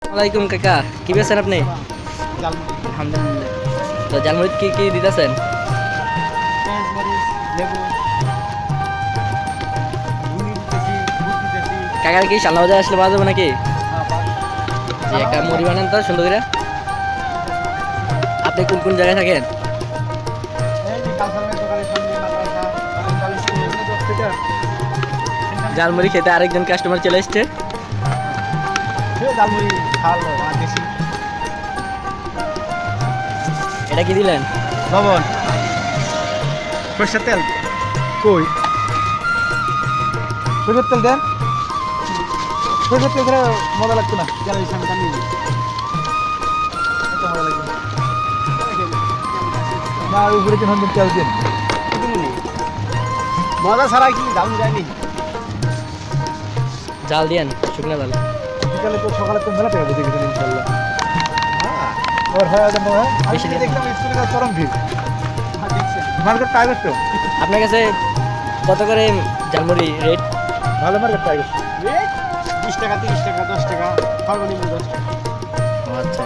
ওয়ালাইকুম কাকা, কি বেছেন আপনি? আলহামদুলিল্লাহ। তো জালমুড়ি কি কি দিতেছেন? কাকার কি সামনে বাজার আসলে পাওয়া যাবে নাকি? জি, একটা মুড়ি বানান তো সুন্দর করে। আপনি কোন কোন জায়গায় থাকেন? জালমুড়ি খেতে আরেকজন কাস্টমার চলে এসছে। এটা কি দিলেন? লবণ, সরষের তেল কই? সরষের তেল দেন। সরষের তেল ধরে মজা লাগতো না। মজা লাগবে না, উপরে কেন তেল দিন। মজা ছাড়া কি দাম যায়নি। জাল দিয়েন, শুকনো জাল। বিকালে তো সকালে তো মেলা টাকা বেঁচে গেছেন ইনশাল্লাহ। ওর হয় আগে নয় আমি বেশি দিন। দেখলাম স্কুলে চরম ভিড়। মার্কেট ট্রাই করছো? আপনার কাছে কত করে জালমুড়ি রেট? ভালো মার্কেট ট্রাই করছো? 20 টাকা 30 টাকা 10 টাকা সর্বনিম্ন 10 টাকা। আচ্ছা।